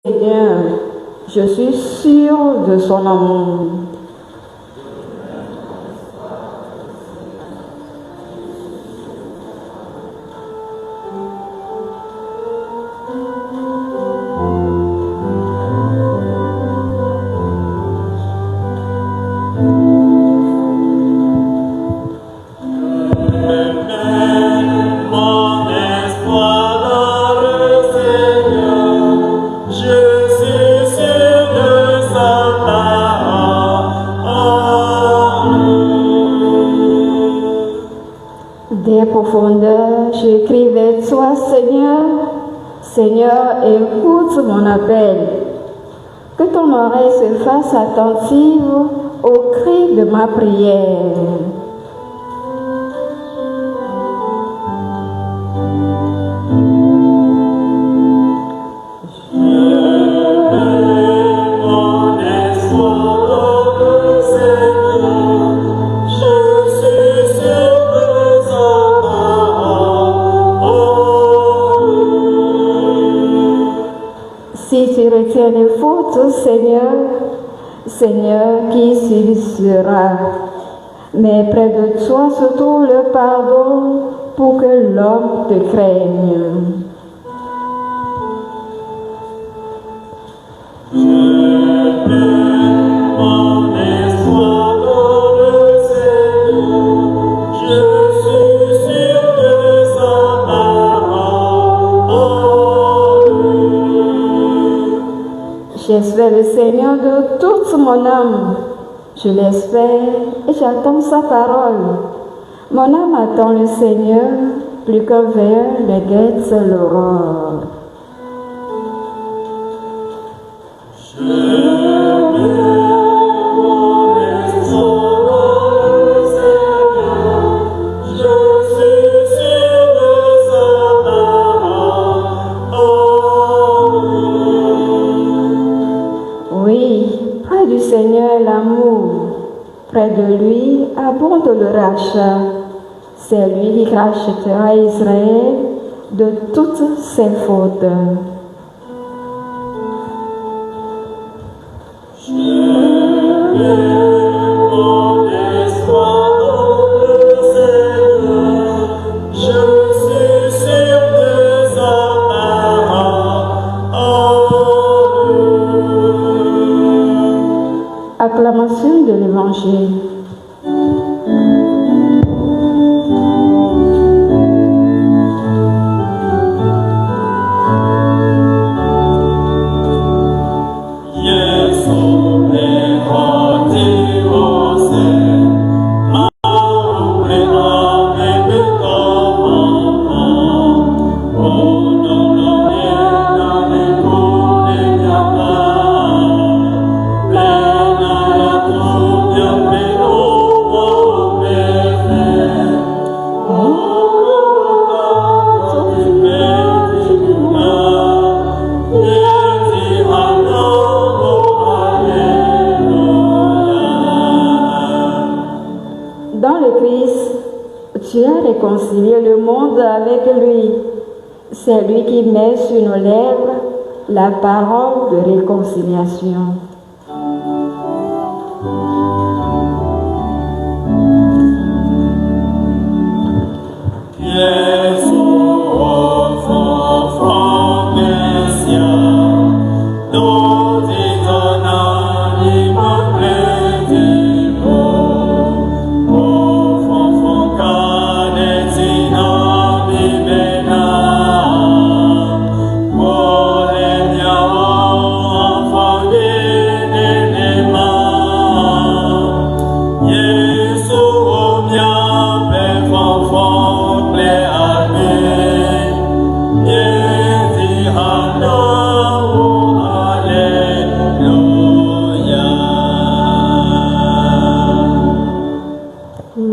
Seigneur, je suis sûre de son amour. Des profondeurs, je crie vers toi, Seigneur. Seigneur, écoute mon appel. Que ton oreille se fasse attentive au cri de ma prière. Si tu retiens les fautes, Seigneur, Seigneur, qui subsistera? Mais près de toi se trouve le pardon pour que l'homme te craigne. J'espère le Seigneur de toute mon âme. Je l'espère et j'attends sa parole. Mon âme attend le Seigneur, plus qu'un ver ne guette l'aurore. Seigneur l'amour, près de lui abonde le rachat. C'est lui qui rachètera Israël de toutes ses fautes. Acclamation de l'Évangile. Tu as réconcilié le monde avec lui. C'est lui qui met sur nos lèvres la parole de réconciliation.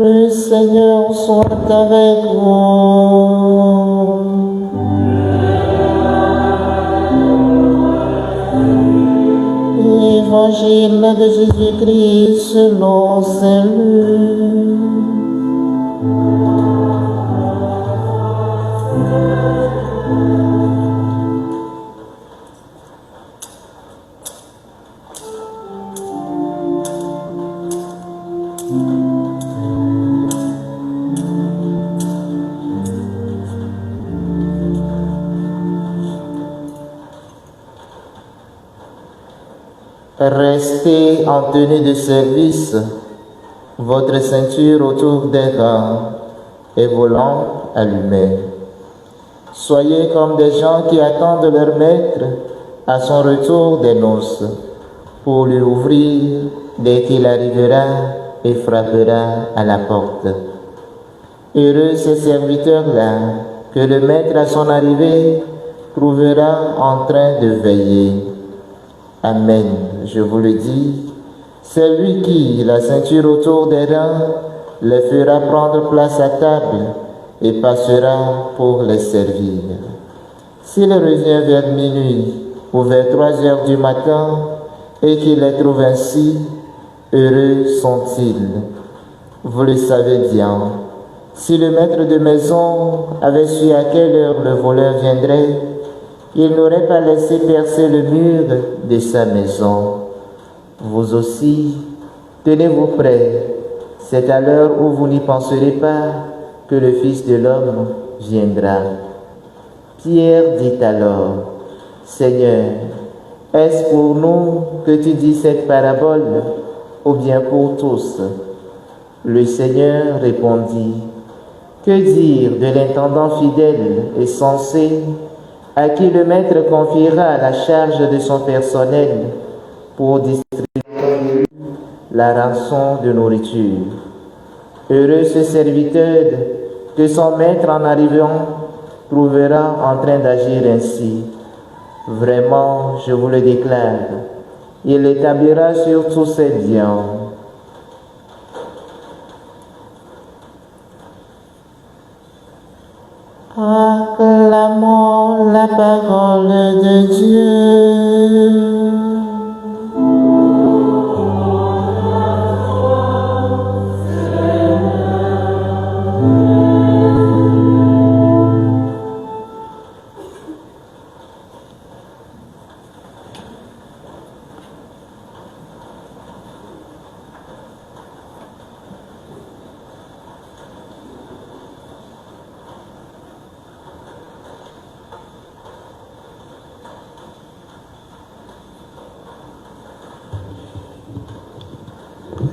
Le Seigneur soit avec vous. Évangile de Jésus-Christ selon Saint Luc. Restez en tenue de service, votre ceinture autour des reins et vos lampes allumées. Soyez comme des gens qui attendent leur maître à son retour des noces, pour lui ouvrir dès qu'il arrivera et frappera à la porte. Heureux ces serviteurs-là, que le maître à son arrivée trouvera en train de veiller. Amen, je vous le dis, c'est lui qui, la ceinture autour des reins, les fera prendre place à table et passera pour les servir. S'il revient vers minuit ou vers 3 heures du matin et qu'il les trouve ainsi, heureux sont-ils. Vous le savez bien, si le maître de maison avait su à quelle heure le voleur viendrait, il n'aurait pas laissé percer le mur de sa maison. Vous aussi, tenez-vous prêts, c'est à l'heure où vous n'y penserez pas que le Fils de l'homme viendra. Pierre dit alors, Seigneur, est-ce pour nous que tu dis cette parabole, ou bien pour tous? Le Seigneur répondit, que dire de l'intendant fidèle et sensé, à qui le maître confiera la charge de son personnel pour distribuer la rançon de nourriture? Heureux ce serviteur que son maître en arrivant trouvera en train d'agir ainsi. Vraiment, je vous le déclare, il établira sur tous ses biens. Acclamons la parole de Dieu.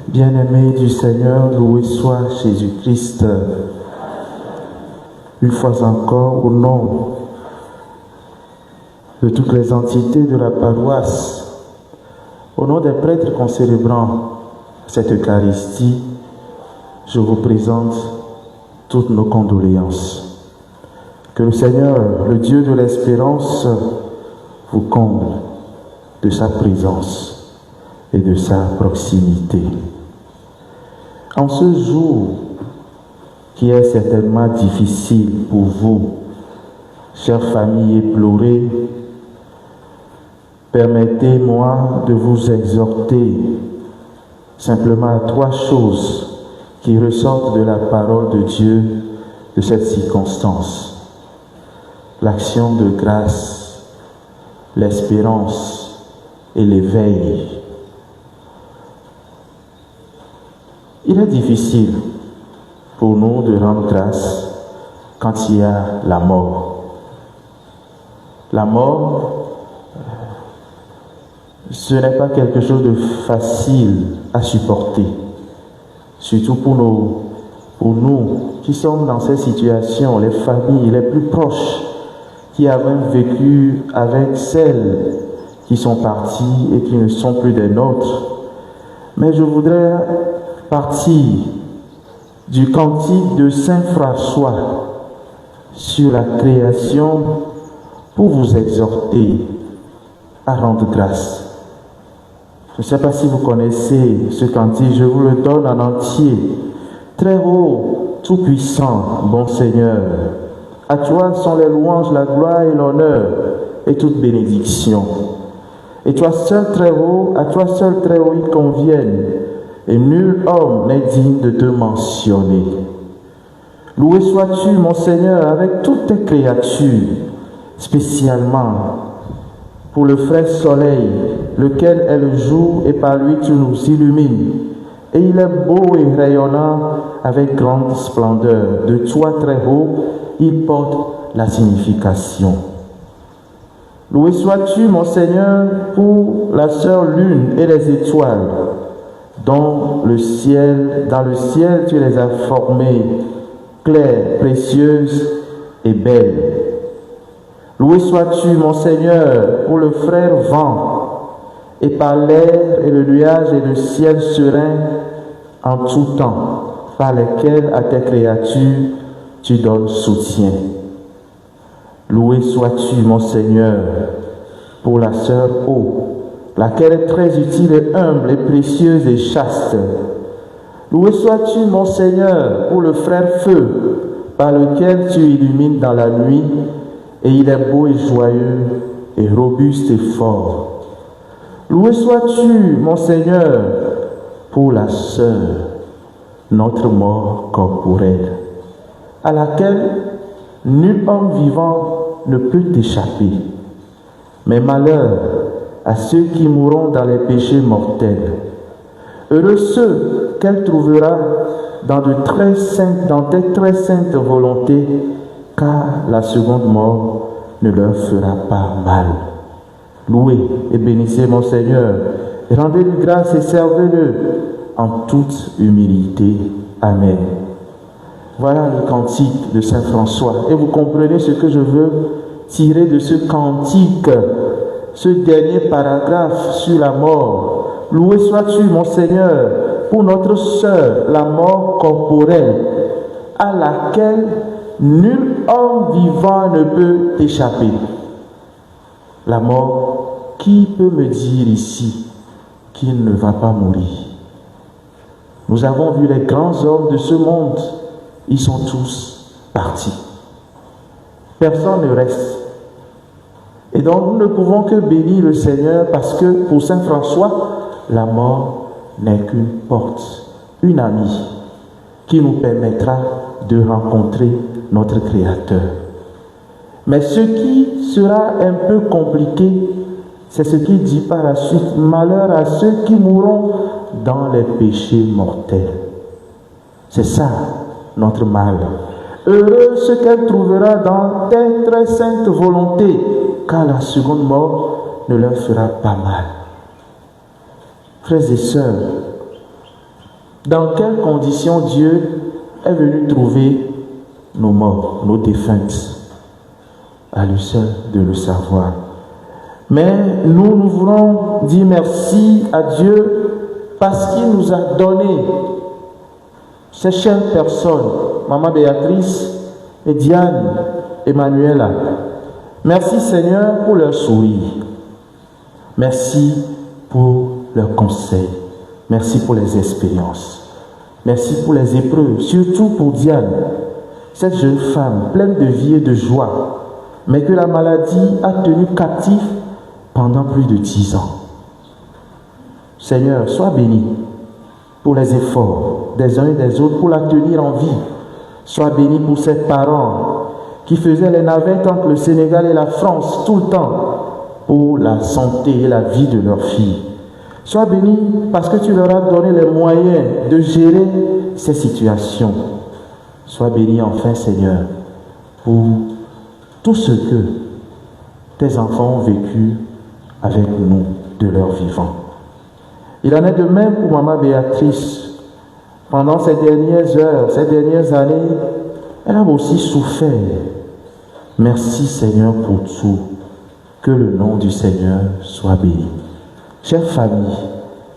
Bien-aimés du Seigneur, loué soit Jésus-Christ. Une fois encore, au nom de toutes les entités de la paroisse, au nom des prêtres concélébrant cette Eucharistie, je vous présente toutes nos condoléances. Que le Seigneur, le Dieu de l'espérance, vous comble de sa présence et de sa proximité. En ce jour qui est certainement difficile pour vous, chères familles éplorées, permettez-moi de vous exhorter simplement à 3 choses qui ressortent de la parole de Dieu de cette circonstance. L'action de grâce, l'espérance et l'éveil. Il est difficile pour nous de rendre grâce quand il y a la mort. La mort, ce n'est pas quelque chose de facile à supporter, surtout pour nous qui sommes dans ces situations, les familles les plus proches qui avaient vécu avec celles qui sont parties et qui ne sont plus des nôtres. Mais je voudrais partir du cantique de Saint François sur la création pour vous exhorter à rendre grâce. Je ne sais pas si vous connaissez ce cantique, je vous le donne en entier. Très haut, tout-puissant, bon Seigneur, à toi sont les louanges, la gloire et l'honneur et toute bénédiction. Et toi seul très haut, à toi seul très haut ils conviennent, et nul homme n'est digne de te mentionner. Loué sois-tu, mon Seigneur, avec toutes tes créatures, spécialement pour le frère soleil, lequel est le jour, et par lui tu nous illumines. Et il est beau et rayonnant avec grande splendeur. De toi très haut, il porte la signification. Loué sois-tu, mon Seigneur, pour la sœur lune et les étoiles, dont dans le ciel, tu les as formées, claires, précieuses et belles. Loué sois-tu, mon Seigneur, pour le frère vent, et par l'air et le nuage et le ciel serein en tout temps, par lesquels à tes créatures tu donnes soutien. Loué sois-tu, mon Seigneur, pour la sœur eau, laquelle est très utile et humble et précieuse et chaste. Loué sois-tu, mon Seigneur, pour le frère feu, par lequel tu illumines dans la nuit, et il est beau et joyeux, et robuste et fort. Loué sois-tu, mon Seigneur, pour la sœur, notre mort corporelle, à laquelle nul homme vivant ne peut échapper. Mais malheur à ceux qui mourront dans les péchés mortels. Heureux ceux qu'elle trouvera dans tes très saintes volontés, car la seconde mort ne leur fera pas mal. Louez et bénissez mon Seigneur, et rendez-lui grâce et servez-le en toute humilité. Amen. Voilà le cantique de Saint François. Et vous comprenez ce que je veux tirer de ce cantique, ce dernier paragraphe sur la mort. Loué sois-tu, mon Seigneur, pour notre sœur, la mort corporelle, à laquelle nul homme vivant ne peut échapper. La mort, qui peut me dire ici qu'il ne va pas mourir? Nous avons vu les grands hommes de ce monde, ils sont tous partis. Personne ne reste. Et donc nous ne pouvons que bénir le Seigneur parce que pour Saint François, la mort n'est qu'une porte, une amie qui nous permettra de rencontrer notre Créateur. Mais ce qui sera un peu compliqué, c'est ce qu'il dit par la suite: malheur à ceux qui mourront dans les péchés mortels. C'est ça notre mal. Heureux ce qu'elle trouvera dans tes très saintes volontés, car la seconde mort ne leur fera pas mal. Frères et sœurs, dans quelles conditions Dieu est venu trouver nos morts, nos défuntes? À lui seul de le savoir. Mais nous voulons dire merci à Dieu parce qu'il nous a donné ces chères personnes, Maman Béatrice et Diane, Emmanuela. Merci Seigneur pour leur sourire. Merci pour leurs conseils. Merci pour les expériences. Merci pour les épreuves, surtout pour Diane, cette jeune femme pleine de vie et de joie, mais que la maladie a tenu captif pendant plus de 10 ans. Seigneur, sois béni pour les efforts des uns et des autres pour la tenir en vie. Sois béni pour ses parents qui faisaient les navettes entre le Sénégal et la France tout le temps pour la santé et la vie de leur fille. Sois béni parce que tu leur as donné les moyens de gérer ces situations. Sois béni enfin, Seigneur, pour tout ce que tes enfants ont vécu avec nous de leur vivant. Il en est de même pour Maman Béatrice. Pendant ces dernières heures, ces dernières années, elle a aussi souffert. Merci Seigneur pour tout. Que le nom du Seigneur soit béni. Chère famille,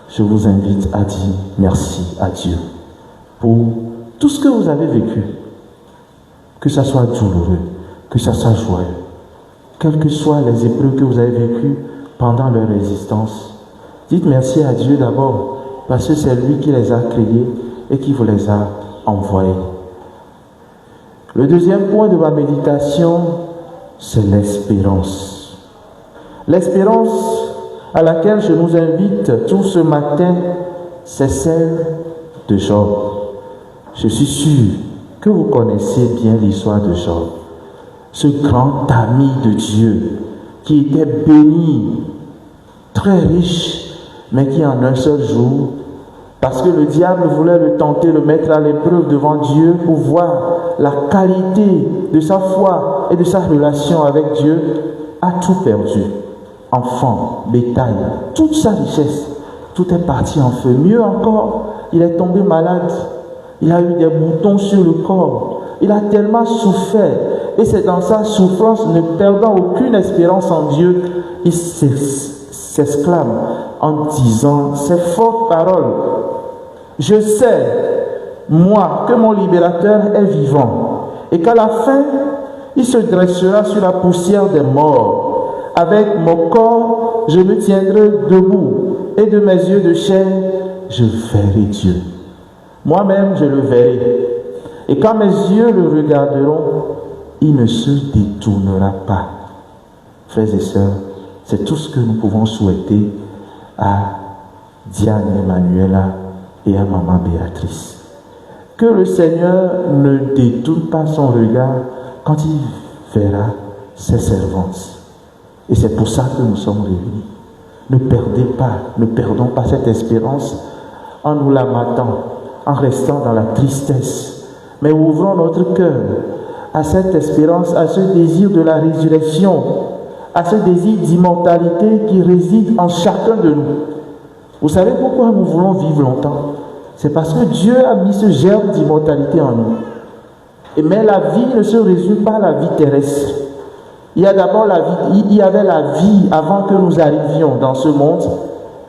je vous invite à dire merci à Dieu pour tout ce que vous avez vécu. Que ça soit douloureux, que ça soit joyeux, quelles que soient les épreuves que vous avez vécues pendant leur existence. Dites merci à Dieu d'abord, parce que c'est lui qui les a créés et qui vous les a envoyés. Le deuxième point de ma méditation, c'est l'espérance. L'espérance à laquelle je nous invite tout ce matin, c'est celle de Job. Je suis sûr que vous connaissez bien l'histoire de Job. Ce grand ami de Dieu qui était béni, très riche, mais qui en un seul jour, parce que le diable voulait le tenter, le mettre à l'épreuve devant Dieu pour voir la qualité de sa foi et de sa relation avec Dieu, a tout perdu. Enfants, bétail, toute sa richesse, tout est parti en feu. Mieux encore, il est tombé malade. Il a eu des boutons sur le corps. Il a tellement souffert. Et c'est dans sa souffrance, ne perdant aucune espérance en Dieu, il s'exclame en disant ces fortes paroles. Je sais, moi, que mon libérateur est vivant et qu'à la fin, il se dressera sur la poussière des morts. Avec mon corps, je me tiendrai debout et de mes yeux de chair, je verrai Dieu. Moi-même, je le verrai. Et quand mes yeux le regarderont, il ne se détournera pas. Frères et sœurs, c'est tout ce que nous pouvons souhaiter à Diane Emmanuela et à Maman Béatrice. Que le Seigneur ne détourne pas son regard quand il verra ses servantes. Et c'est pour ça que nous sommes réunis. Ne perdons pas cette espérance en nous lamentant, en restant dans la tristesse. Mais ouvrons notre cœur à cette espérance, à ce désir de la résurrection, à ce désir d'immortalité qui réside en chacun de nous. Vous savez pourquoi nous voulons vivre longtemps? C'est parce que Dieu a mis ce germe d'immortalité en nous. Mais la vie ne se résume pas à la vie terrestre. Il y a d'abord la vie, il y avait la vie avant que nous arrivions dans ce monde,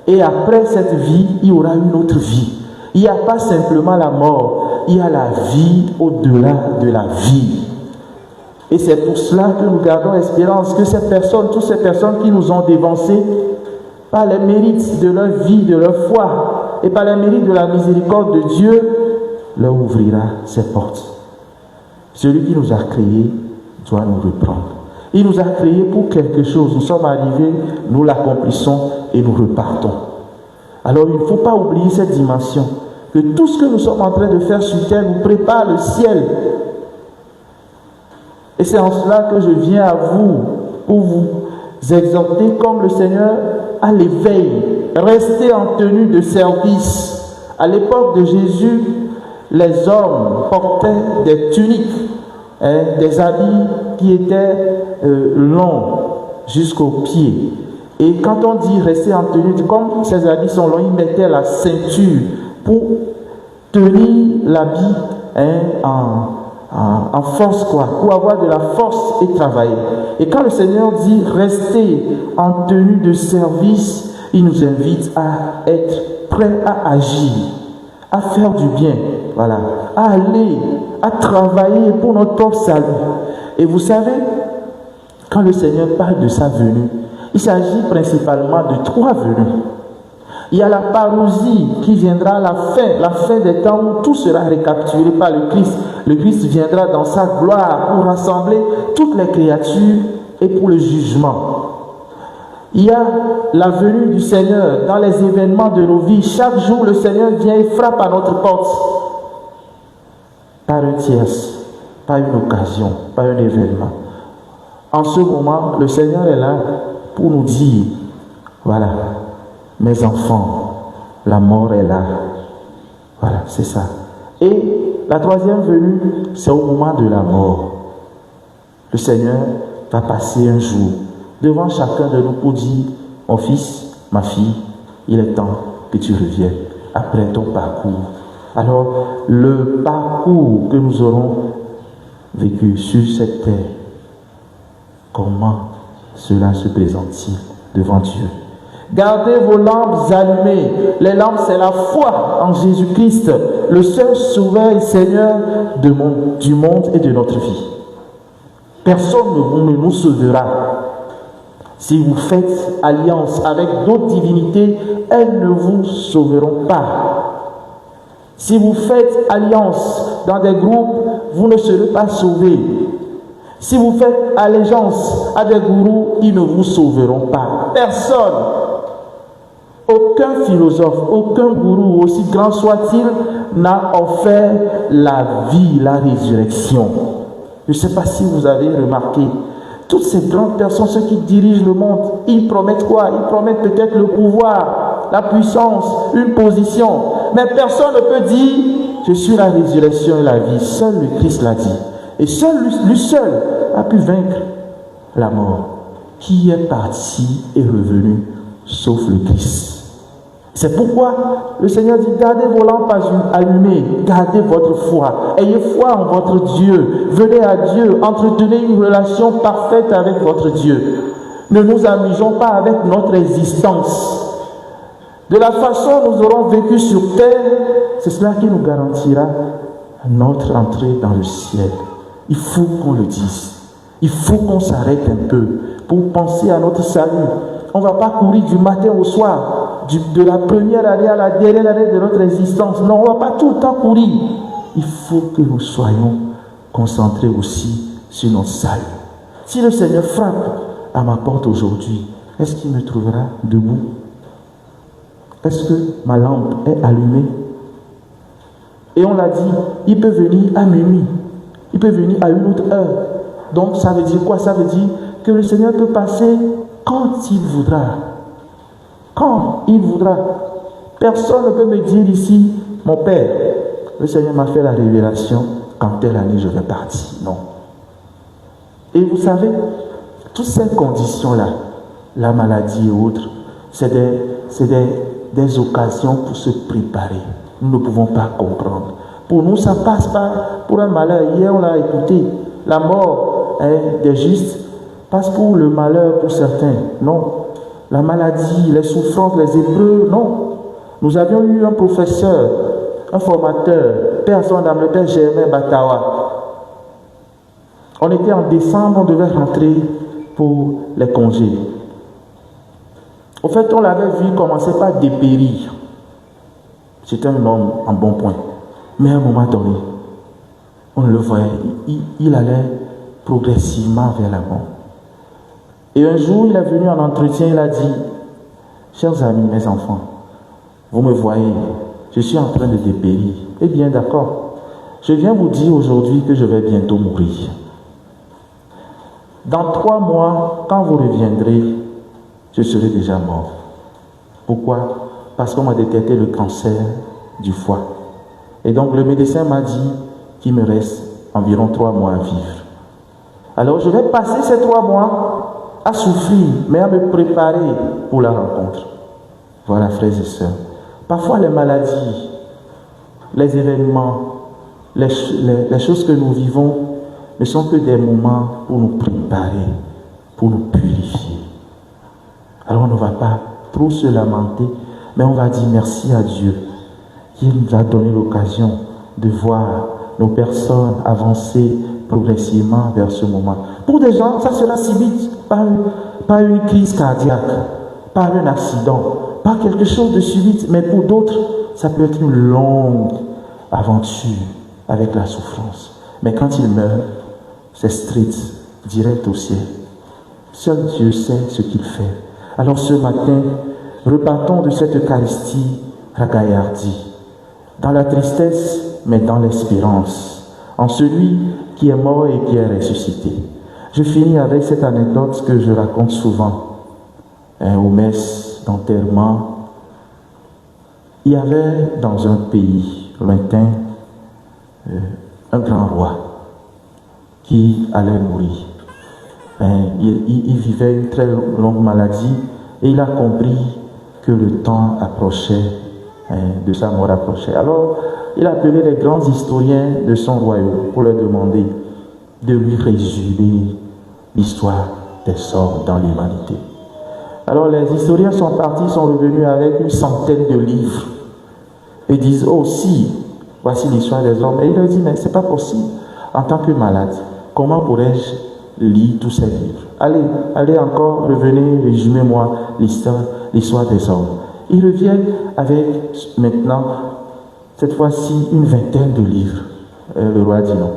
et après cette vie, il y aura une autre vie. Il n'y a pas simplement la mort, il y a la vie au-delà de la vie. Et c'est pour cela que nous gardons espérance que ces personnes, toutes ces personnes qui nous ont dévancés, par les mérites de leur vie, de leur foi, et par les mérites de la miséricorde de Dieu, leur ouvrira ses portes. Celui qui nous a créés doit nous reprendre. Il nous a créés pour quelque chose. Nous sommes arrivés, nous l'accomplissons et nous repartons. Alors il ne faut pas oublier cette dimension, que tout ce que nous sommes en train de faire sur terre nous prépare le ciel. Et c'est en cela que je viens à vous pour vous exhorter comme le Seigneur à l'éveil. Restez en tenue de service. À l'époque de Jésus, les hommes portaient des tuniques, des habits qui étaient longs jusqu'aux pieds. Et quand on dit rester en tenue, comme ces habits sont longs, ils mettaient la ceinture pour tenir l'habit en force, pour avoir de la force et travailler. Et quand le Seigneur dit rester en tenue de service, il nous invite à être prêts à agir, à faire du bien, voilà, à aller, à travailler pour notre propre salut. Et vous savez, quand le Seigneur parle de sa venue, il s'agit principalement de 3 venues. Il y a la parousie qui viendra à la fin des temps où tout sera récapitulé par le Christ. Le Christ viendra dans sa gloire pour rassembler toutes les créatures et pour le jugement. Il y a la venue du Seigneur dans les événements de nos vies. Chaque jour, le Seigneur vient et frappe à notre porte. Par un tierce, pas une occasion, pas un événement. En ce moment, le Seigneur est là pour nous dire, voilà, mes enfants, la mort est là. Voilà, c'est ça. Et la 3e venue, c'est au moment de la mort. Le Seigneur va passer un jour devant chacun de nous pour dire, mon fils, ma fille, il est temps que tu reviennes après ton parcours. Alors, le parcours que nous aurons vécu sur cette terre, comment cela se présente-t-il devant Dieu? Gardez vos lampes allumées. Les lampes, c'est la foi en Jésus-Christ, le seul sauveur et Seigneur du monde et de notre vie. Personne ne nous sauvera. Si vous faites alliance avec d'autres divinités, elles ne vous sauveront pas. Si vous faites alliance dans des groupes, vous ne serez pas sauvés. Si vous faites allégeance à des gourous, ils ne vous sauveront pas. Personne. Aucun philosophe, aucun gourou, aussi grand soit-il, n'a offert la vie, la résurrection. Je ne sais pas si vous avez remarqué, toutes ces grandes personnes, ceux qui dirigent le monde, ils promettent quoi? Ils promettent peut-être le pouvoir, la puissance, une position. Mais personne ne peut dire, je suis la résurrection et la vie. Seul le Christ l'a dit. Et seul, lui seul a pu vaincre la mort. qui est parti et revenu, sauf le Christ. C'est pourquoi le Seigneur dit, gardez vos lampes allumées, gardez votre foi, ayez foi en votre Dieu, venez à Dieu, entretenez une relation parfaite avec votre Dieu. Ne nous amusons pas avec notre existence. De la façon dont nous aurons vécu sur terre, c'est cela qui nous garantira notre entrée dans le ciel. Il faut qu'on le dise. Il faut qu'on s'arrête un peu pour penser à notre salut. On ne va pas courir du matin au soir, de la première année à la dernière année de notre existence. Non, on ne va pas tout le temps courir. Il faut que nous soyons concentrés aussi sur notre salut. Si le Seigneur frappe à ma porte aujourd'hui, est-ce qu'il me trouvera debout? Est-ce que ma lampe est allumée? Et on l'a dit, il peut venir à minuit, il peut venir à une autre heure. Donc ça veut dire quoi? Ça veut dire que le Seigneur peut passer quand il voudra. Quand il voudra. Personne ne peut me dire ici, mon Père, le Seigneur m'a fait la révélation, quand telle année je vais partir. Non. Et vous savez, toutes ces conditions-là, la maladie et autres, c'est des occasions pour se préparer. Nous ne pouvons pas comprendre. Pour nous, ça passe pas pour un malheur. Hier, on l'a écouté. La mort des justes passe pour le malheur pour certains. Non. La maladie, les souffrances, les épreuves, non. Nous avions eu un professeur, un formateur, Père son âme, le Père Germain Batawa. On était en décembre, on devait rentrer pour les congés. Au fait, on l'avait vu commencer par dépérir. C'était un homme en bon point. Mais à un moment donné, on le voyait, il allait progressivement vers la mort. Et un jour, il est venu en entretien, il a dit, chers amis, mes enfants, vous me voyez, je suis en train de dépérir. Eh bien, d'accord, je viens vous dire aujourd'hui que je vais bientôt mourir. Dans 3 mois, quand vous reviendrez, je serai déjà mort. Pourquoi? Parce qu'on m'a détecté le cancer du foie. Et donc le médecin m'a dit qu'il me reste environ 3 mois à vivre. Alors je vais passer ces 3 mois à souffrir, mais à me préparer pour la rencontre. Voilà, frères et sœurs. Parfois les maladies, les événements, les choses que nous vivons ne sont que des moments pour nous préparer, pour nous purifier. Alors on ne va pas trop se lamenter, mais on va dire merci à Dieu qui nous a donné l'occasion de voir nos personnes avancer progressivement vers ce moment. Pour des gens, ça sera si vite, pas une crise cardiaque, pas un accident, pas quelque chose de subit, mais pour d'autres, ça peut être une longue aventure avec la souffrance. Mais quand ils meurent, c'est straight, direct au ciel. Seul Dieu sait ce qu'il fait. Alors ce matin, repartons de cette Eucharistie ragaillardie, dans la tristesse, mais dans l'espérance, en celui qui est mort et qui est ressuscité. Je finis avec cette anecdote que je raconte souvent aux messes d'enterrement. Il y avait dans un pays lointain un grand roi qui allait mourir. Il vivait une très longue maladie et il a compris que le temps approchait, de sa mort approchait. Alors, il a appelé les grands historiens de son royaume pour leur demander de lui résumer l'histoire des sorts dans l'humanité. Alors, les historiens sont partis, sont revenus avec une centaine de livres et disent, oh si, voici l'histoire des hommes. Et il leur dit, mais c'est pas possible. En tant que malade, comment pourrais-je lire tous ces livres? Allez encore, revenez, résumez-moi l'histoire des hommes. Ils reviennent avec maintenant, cette fois-ci, une vingtaine de livres. Le roi dit non.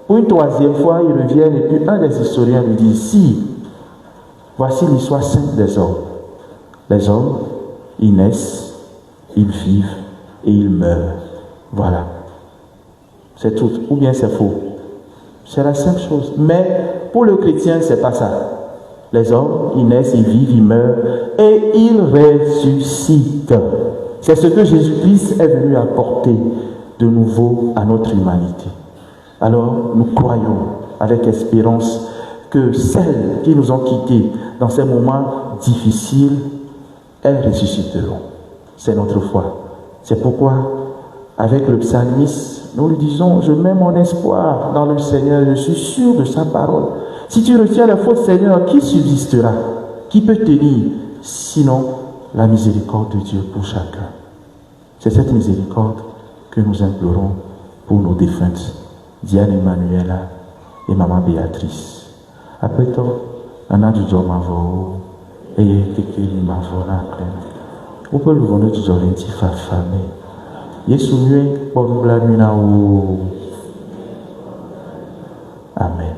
Pour une 3e fois, ils reviennent et puis un des historiens lui dit, si, voici l'histoire simple des hommes. Les hommes, ils naissent, ils vivent et ils meurent. Voilà. C'est tout. Ou bien c'est faux. C'est la simple chose. Mais pour le chrétien, c'est pas ça. Les hommes, ils naissent, ils vivent, ils meurent et ils ressuscitent. C'est ce que Jésus-Christ est venu apporter de nouveau à notre humanité. Alors, nous croyons avec espérance que celles qui nous ont quittés dans ces moments difficiles, elles ressusciteront. C'est notre foi. C'est pourquoi, avec le psalmiste, nous lui disons, je mets mon espoir dans le Seigneur, je suis sûr de sa parole. Si tu retiens la faute, Seigneur, qui subsistera? Qui peut tenir? Sinon, la miséricorde de Dieu pour chacun. C'est cette miséricorde que nous implorons pour nos défuntes, Diane Emmanuela et Maman Béatrice. Après tout, on a du job à voir, et quelqu'un m'a volé. On peut le voir du job un petit famille. Yesu mieux pour la nuit. Amen.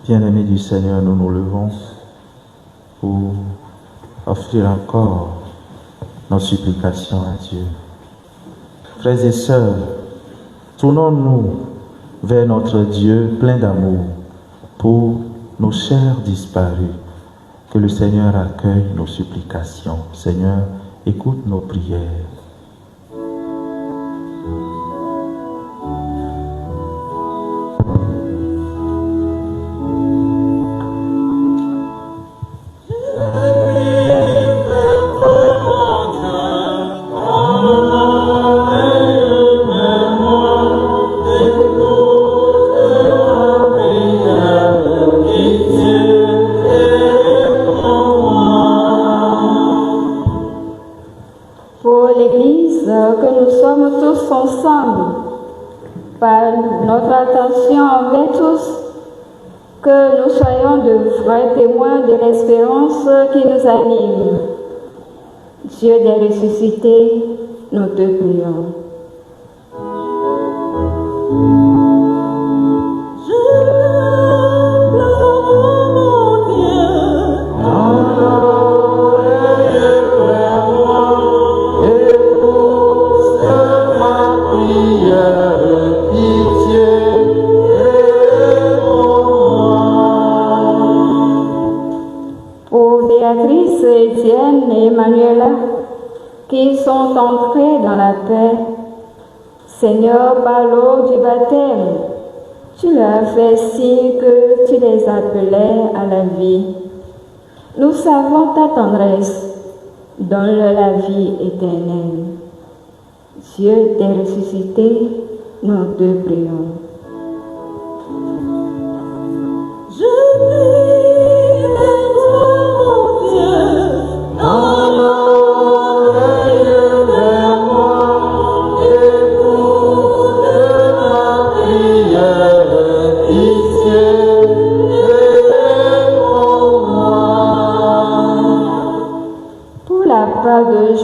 Bien-aimés du Seigneur, nous nous levons pour offrir encore nos supplications à Dieu. Frères et sœurs, tournons-nous vers notre Dieu plein d'amour pour nos chers disparus. Que le Seigneur accueille nos supplications. Seigneur, écoute nos prières. Que nous soyons de vrais témoins de l'espérance qui nous anime. Dieu des ressuscités, nous te prions. Étienne et Emmanuela qui sont entrés dans la paix. Seigneur, par l'eau du baptême, tu leur as fait signe que tu les appelais à la vie. Nous savons ta tendresse, donne-leur la vie éternelle. Dieu des ressuscités, nous te prions.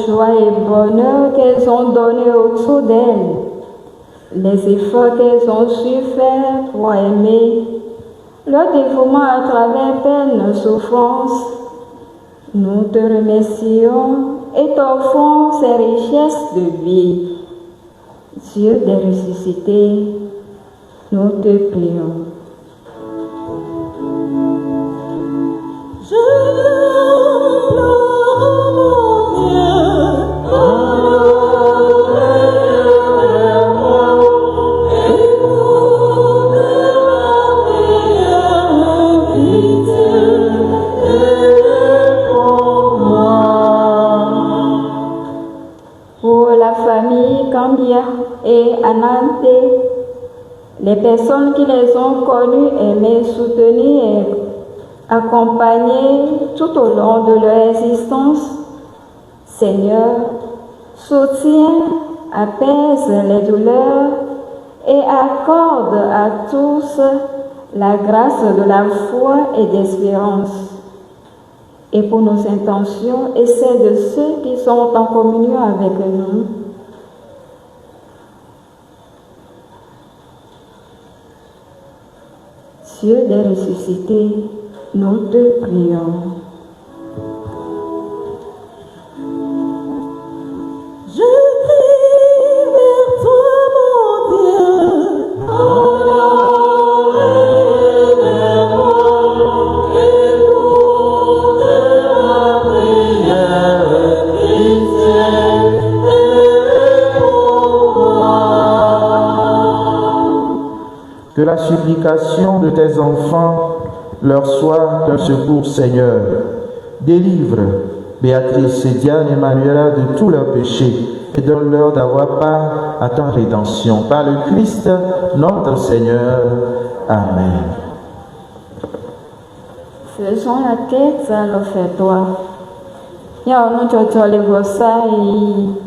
Joie et bonheur qu'elles ont donné autour d'elles, les efforts qu'elles ont su faire pour aimer, leur dévouement à travers peine, souffrance, Nous te remercions et t'offrons ces richesses de vie. Dieu des ressuscités, nous te prions. Cambia et Anante, les personnes qui les ont connues, aimées, soutenues et accompagnées tout au long de leur existence, Seigneur, soutiens, apaise les douleurs et accorde à tous la grâce de la foi et d'espérance. Et pour nos intentions et celles de ceux qui sont en communion avec nous, Dieu des ressuscités, nous te prions. Je crie vers toi, mon Dieu. Que la supplication de tes enfants leur soit d'un secours, Seigneur. Délivre Béatrice, Diane et Manuela de tous leurs péchés et donne-leur d'avoir part à ta rédemption. Par le Christ, notre Seigneur. Amen. Faisons la tête à l'offertoire. Ya nous t'entends les gossailles.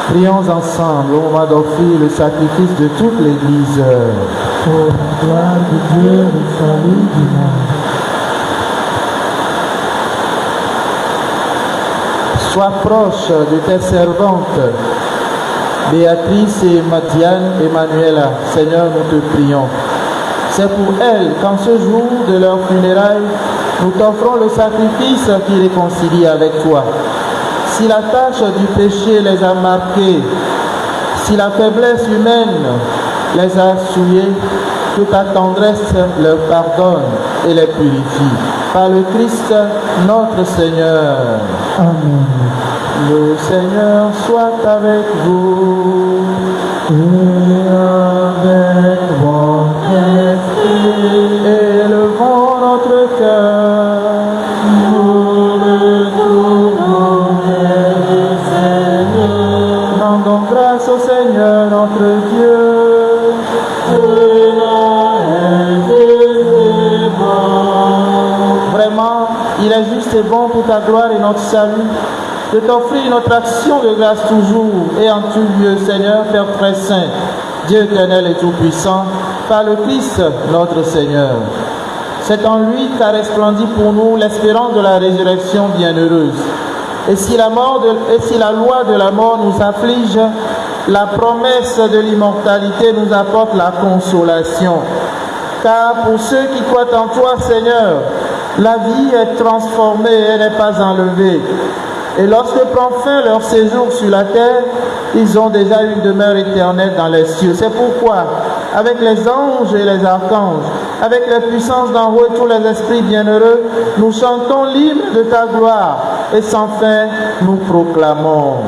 Prions ensemble au moment d'offrir le sacrifice de toute l'Église. Pour la gloire de Dieu, le salut du monde. Sois proche de tes servantes, Béatrice et Madiane et Manuela. Seigneur, nous te prions. C'est pour elles qu'en ce jour de leur funérailles, nous t'offrons le sacrifice qui réconcilie avec toi. Si la tâche du péché les a marqués, si la faiblesse humaine les a souillés, que ta tendresse leur pardonne et les purifie. Par le Christ notre Seigneur. Amen. Le Seigneur soit avec vous. Et avec votre esprit, Élevons notre cœur. nous le tournons vers le Seigneur. Rendons grâce au Seigneur notre Dieu. Vraiment, il est juste et bon pour ta gloire et notre salut de t'offrir notre action de grâce toujours et en tout lieu, Seigneur, Père très saint, Dieu éternel et tout-puissant, par le Christ notre Seigneur. C'est en lui qu'a resplendi pour nous l'espérance de la résurrection bienheureuse. Et si la loi de la mort nous afflige, la promesse de l'immortalité nous apporte la consolation. Car pour ceux qui croient en toi, Seigneur, la vie est transformée et n'est pas enlevée. Et lorsque prend fin leur séjour sur la terre, ils ont déjà une demeure éternelle dans les cieux. C'est pourquoi, avec les anges et les archanges, avec les puissances d'en haut et tous les esprits bienheureux, nous chantons l'hymne de ta gloire et sans fin nous proclamons.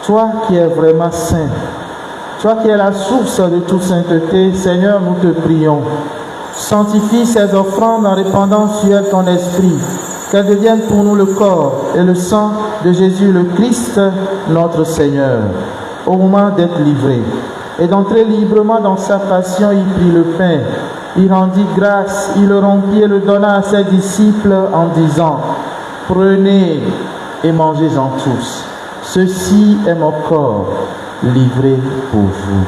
Toi qui es vraiment saint, toi qui es la source de toute sainteté, Seigneur, nous te prions. Sanctifie ces offrandes en répandant sur elles ton esprit, qu'elles deviennent pour nous le corps et le sang de Jésus le Christ, notre Seigneur. Au moment d'être livré et d'entrer librement dans sa passion, il prit le pain, il rendit grâce, il le rompit et le donna à ses disciples en disant: prenez et mangez-en tous. Ceci est mon corps livré pour vous.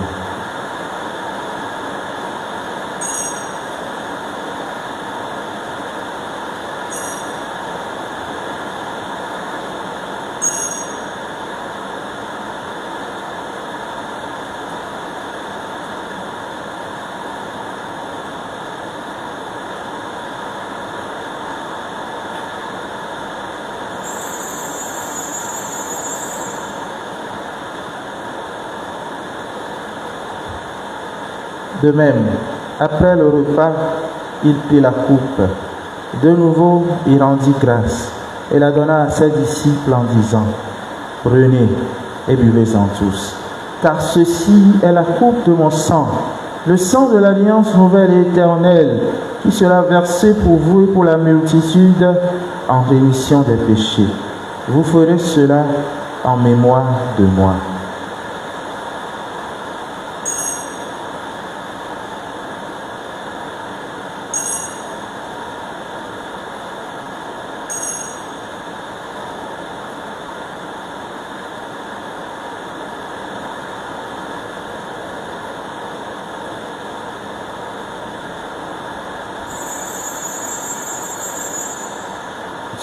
De même, après le repas, il prit la coupe. De nouveau, il rendit grâce et la donna à ses disciples en disant: Prenez et buvez-en tous, car ceci est la coupe de mon sang, le sang de l'alliance nouvelle et éternelle, qui sera versé pour vous et pour la multitude en rémission des péchés. Vous ferez cela en mémoire de moi.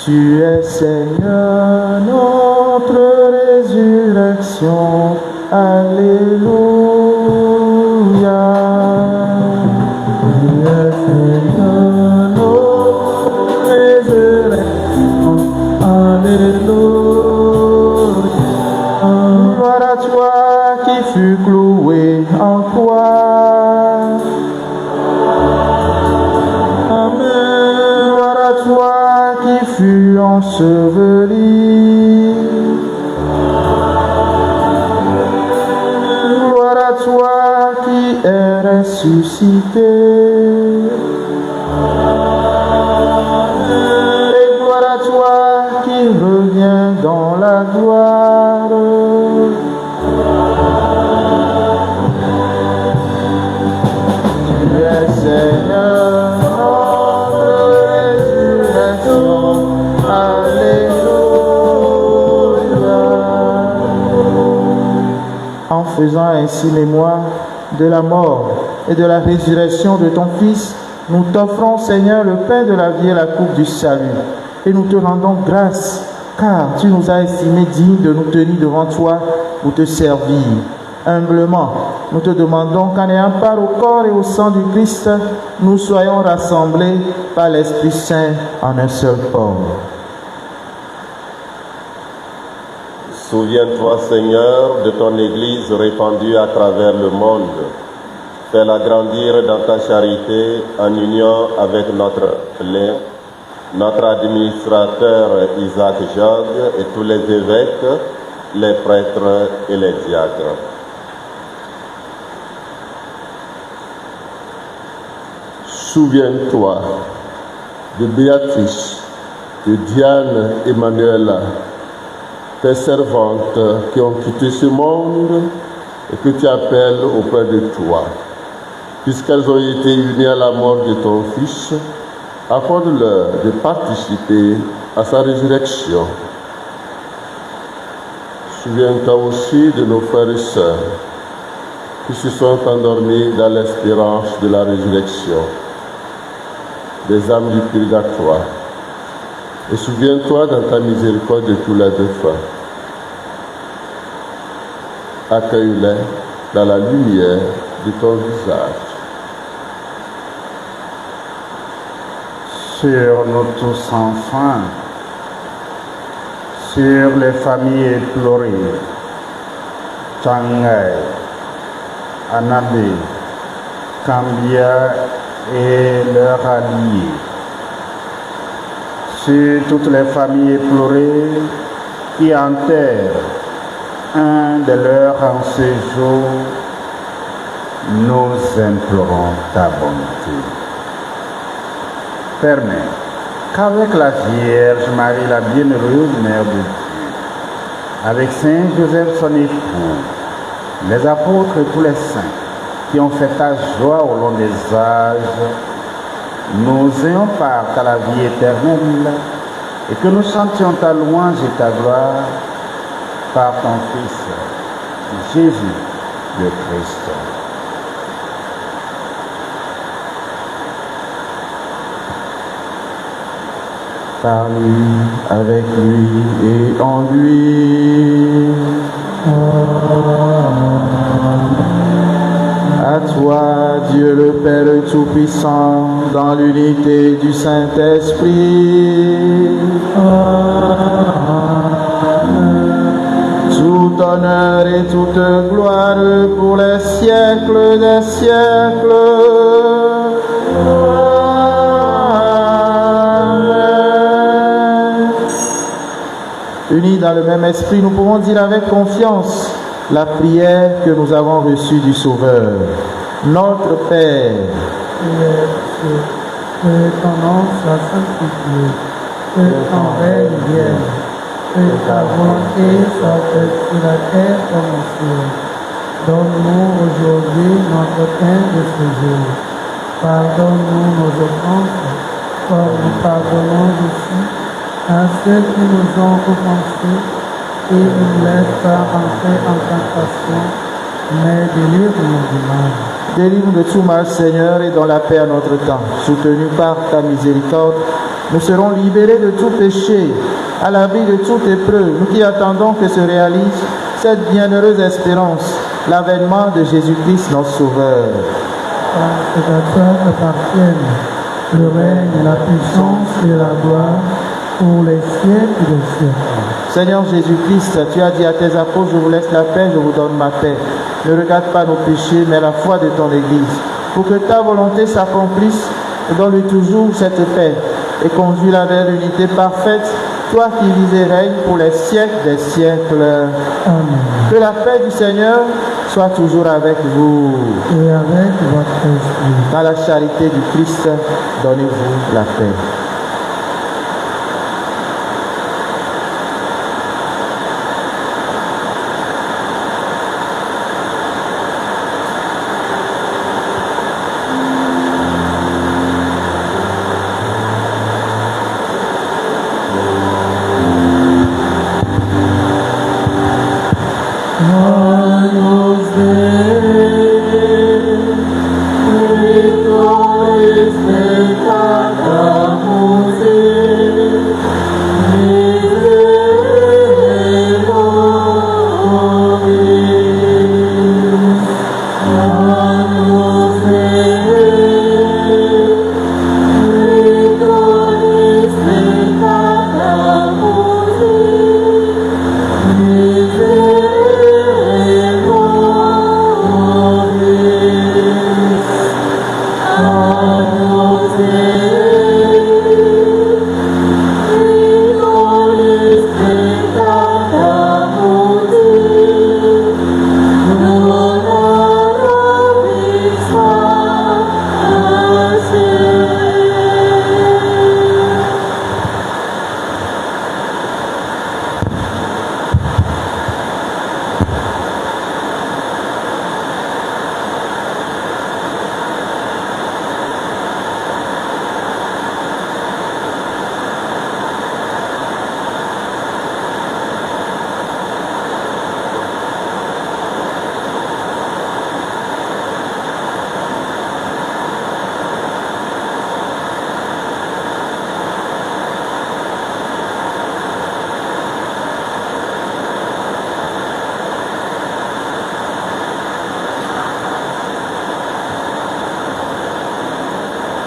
Tu es Seigneur, notre résurrection. Alléluia. Tu es Seigneur, notre résurrection. Alléluia. Gloire à toi qui fus cloué en croix. Amen. Gloire à toi qui fut enseveli. Gloire à toi qui est ressuscité. Et gloire à toi qui revient dans la gloire. Tu es Seigneur. En faisant ainsi mémoire de la mort et de la résurrection de ton Fils, nous t'offrons, Seigneur, le pain de la vie et la coupe du salut. Et nous te rendons grâce, car tu nous as estimés dignes de nous tenir devant toi pour te servir. Humblement, nous te demandons qu'en ayant part au corps et au sang du Christ, nous soyons rassemblés par l'Esprit Saint en un seul corps. Souviens-toi, Seigneur, de ton Église répandue à travers le monde. Fais-la grandir dans ta charité en union avec notre administrateur Isaac Jogues et tous les évêques, les prêtres et les diacres. Souviens-toi de Béatrice, de Diane et Manuela, tes servantes qui ont quitté ce monde et que tu appelles auprès de toi. Puisqu'elles ont été unies à la mort de ton Fils, accorde-leur de participer à sa résurrection. Souviens-toi aussi de nos frères et sœurs qui se sont endormis dans l'espérance de la résurrection, des âmes du purgatoire. Et souviens-toi dans ta miséricorde de tous les défunts. Accueille-les dans la lumière de ton visage. Sur nous tous enfin, sur les familles éplorées, Tangay, Anabé, Cambia et leurs alliés, sur toutes les familles éplorées qui enterrent un de leurs en séjour, nous implorons ta bonté. Permets qu'avec la Vierge Marie, la bienheureuse Mère de Dieu, avec Saint Joseph son époux, les apôtres et tous les saints qui ont fait ta joie au long des âges, nous ayons part à la vie éternelle et que nous chantions ta louange et ta gloire par ton Fils, Jésus le Christ. Par lui, avec lui et en lui. À toi, Dieu le Père Tout-Puissant, dans l'unité du Saint-Esprit. Tout honneur et toute gloire pour les siècles des siècles. Unis dans le même esprit, nous pouvons dire avec confiance la prière que nous avons reçue du Sauveur. Notre Père, que ton nom soit sanctifié, que ton règne vienne, que ta volonté soit faite sur la terre comme au ciel. Donne-nous aujourd'hui notre pain de ce jour. Pardonne-nous nos offenses, comme nous pardonnons aussi à ceux qui nous ont offensés, et ne nous laisse pas entrer en tentation, mais délivre-nous du mal. délivre-nous de tout mal, Seigneur, et dans la paix à notre temps. Soutenus par ta miséricorde, nous serons libérés de tout péché, à l'abri de toute épreuve, nous qui attendons que se réalise cette bienheureuse espérance, l'avènement de Jésus-Christ, notre Sauveur. Parce qu'à toi appartiennent le règne, la puissance et la gloire pour les siècles des siècles. Seigneur Jésus-Christ, tu as dit à tes apôtres, je vous laisse la paix, je vous donne ma paix. Ne regarde pas nos péchés, mais la foi de ton Église. Pour que ta volonté s'accomplisse, donne-lui toujours cette paix et conduis-la vers l'unité parfaite, toi qui vis et règnes pour les siècles des siècles. Amen. Que la paix du Seigneur soit toujours avec vous. Et avec votre esprit. Dans la charité du Christ, donnez-vous la paix.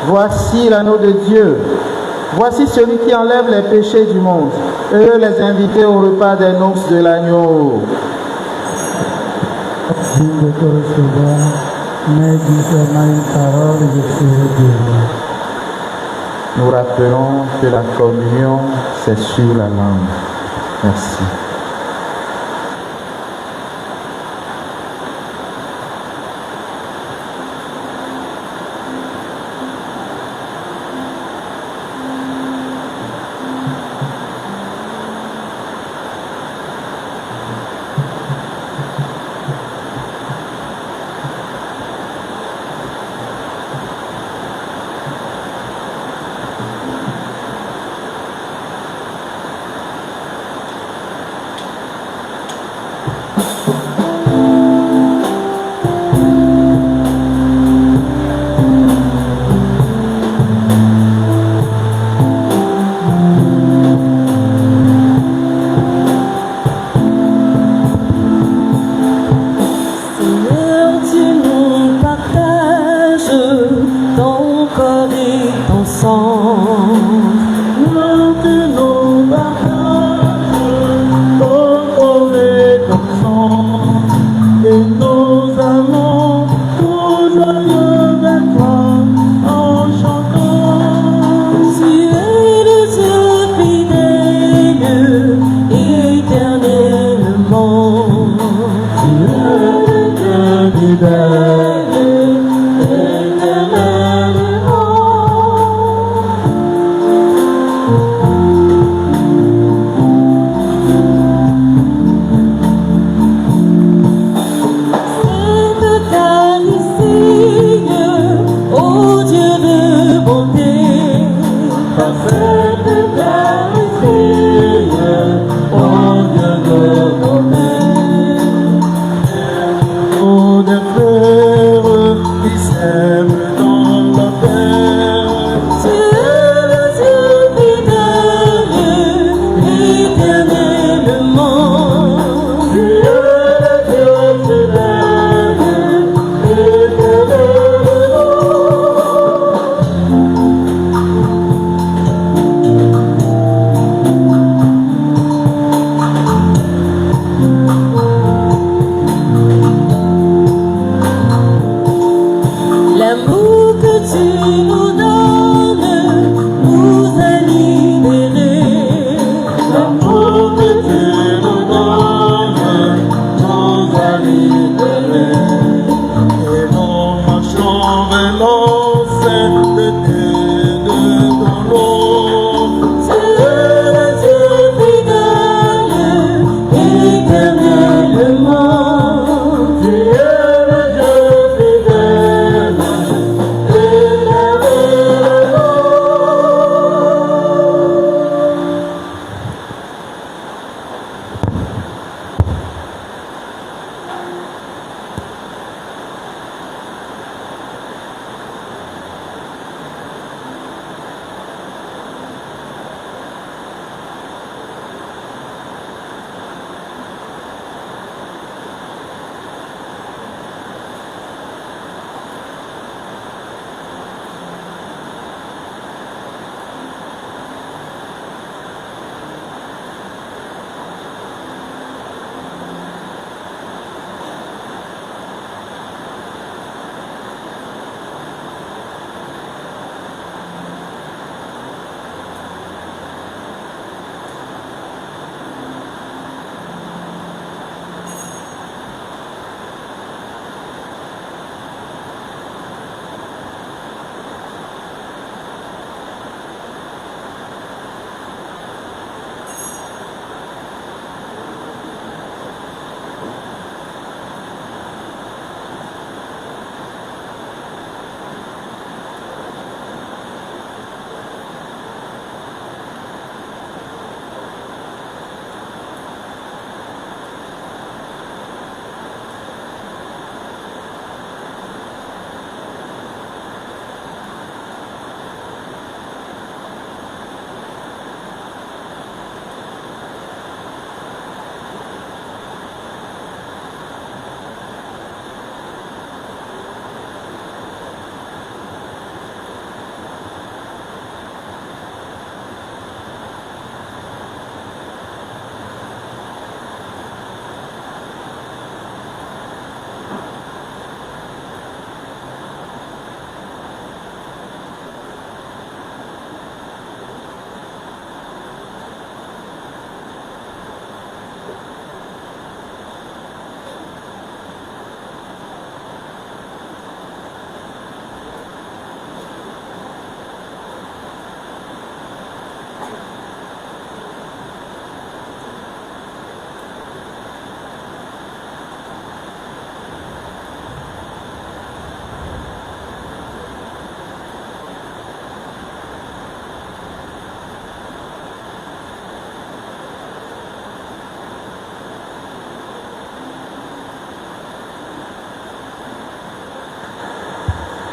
Voici l'agneau de Dieu. Voici celui qui enlève les péchés du monde. Heureux les invités au repas des noces de l'agneau. Digne de te recevoir, mais dis seulement une parole et je serai guéri. Nous rappelons que la communion, c'est sur la langue. Merci.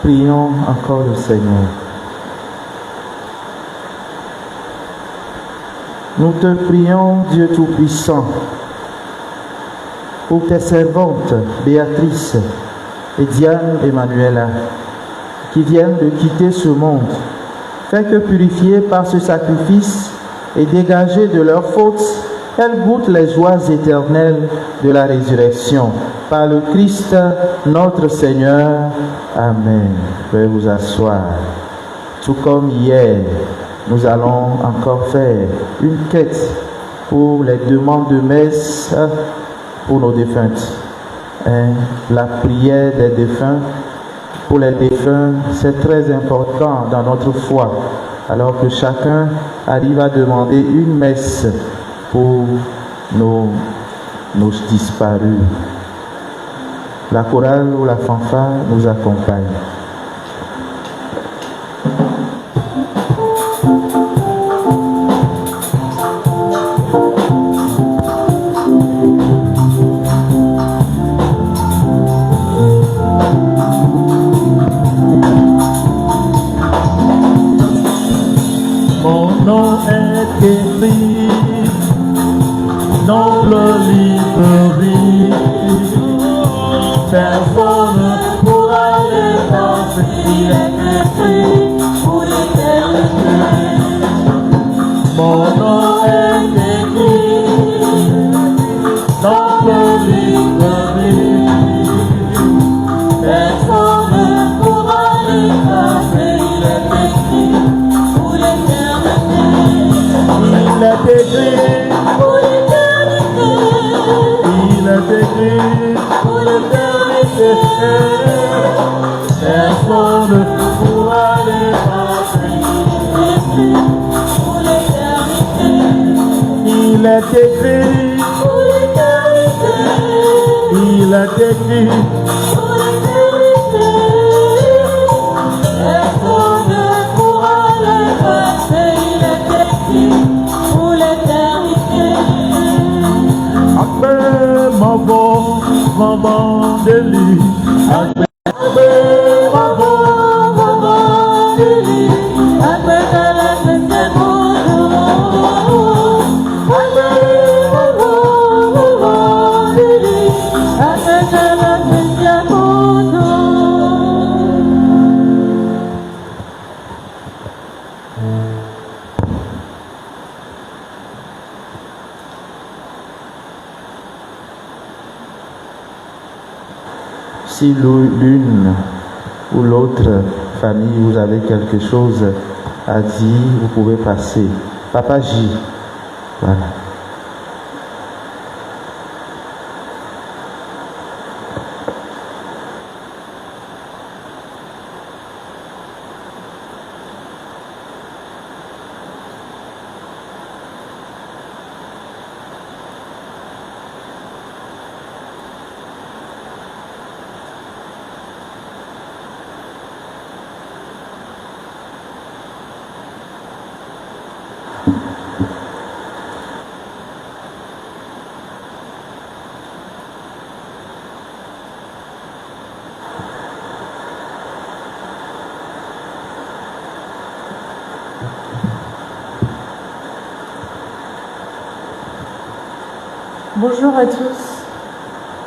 Prions encore le Seigneur. Nous te prions, Dieu Tout-Puissant, pour tes servantes, Béatrice et Diane Emmanuela, qui viennent de quitter ce monde. Fais que, purifiées par ce sacrifice et dégagées de leurs fautes, elles goûtent les joies éternelles de la résurrection. Par le Christ, notre Seigneur. Amen. Veuillez vous asseoir. Tout comme hier, nous allons encore faire une quête pour les demandes de messe pour nos défunts. La prière des défunts, pour les défunts, c'est très important dans notre foi, alors que chacun arrive à demander une messe pour nos disparus. La chorale ou la fanfare nous accompagne. Mon nom est écrit dans le livre vie. Personne ne pourra l'effacer. Il est écrit pour l'éternité. Mon nom est écrit dans le livre vie. Personne ne pourra l'effacer. Il est écrit pour l'éternité. Il est écrit pour l'éternité. Il est écrit pour l'éternité. Personne ne pourra l'effacer. Pour l'éternité. Il est écrit pour l'éternité. Il est écrit pour l'éternité. Personne ne pourra l'effacer. Il est écrit pour l'éternité. Après ma voix, maman de lui. Après maman de lui. Après la fête de mon nom. Après maman de lui. Après la fête de mon nom. Si l'une ou l'autre famille, vous avez quelque chose à dire, vous pouvez passer. Papa J. Voilà. Bonjour à tous.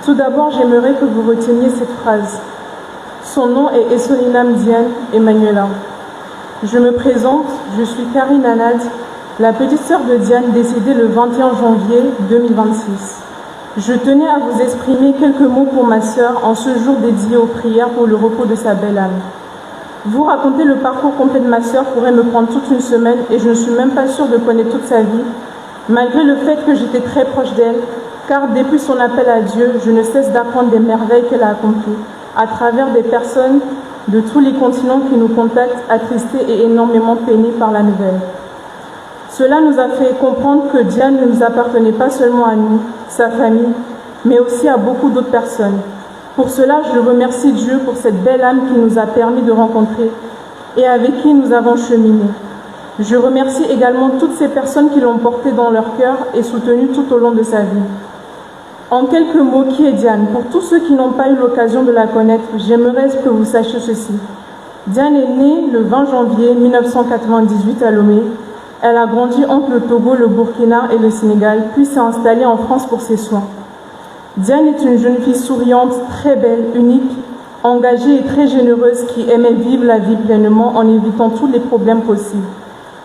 Tout d'abord, j'aimerais que vous reteniez cette phrase. Son nom est Essolinam Diane Emmanuela. Je me présente, je suis Karine Anad, la petite sœur de Diane décédée le 21 janvier 2026. Je tenais à vous exprimer quelques mots pour ma sœur en ce jour dédié aux prières pour le repos de sa belle âme. Vous raconter le parcours complet de ma sœur pourrait me prendre toute une semaine et je ne suis même pas sûre de connaître toute sa vie, malgré le fait que j'étais très proche d'elle, car depuis son appel à Dieu, je ne cesse d'apprendre des merveilles qu'elle a accomplies, à travers des personnes de tous les continents qui nous contactent, attristés et énormément peinés par la nouvelle. Cela nous a fait comprendre que Diane ne nous appartenait pas seulement à nous, sa famille, mais aussi à beaucoup d'autres personnes. Pour cela, je remercie Dieu pour cette belle âme qu'il nous a permis de rencontrer et avec qui nous avons cheminé. Je remercie également toutes ces personnes qui l'ont portée dans leur cœur et soutenue tout au long de sa vie. En quelques mots, qui est Diane? Pour tous ceux qui n'ont pas eu l'occasion de la connaître, j'aimerais que vous sachiez ceci. Diane est née le 20 janvier 1998 à Lomé. Elle a grandi entre le Togo, le Burkina et le Sénégal, puis s'est installée en France pour ses soins. Diane est une jeune fille souriante, très belle, unique, engagée et très généreuse qui aimait vivre la vie pleinement en évitant tous les problèmes possibles.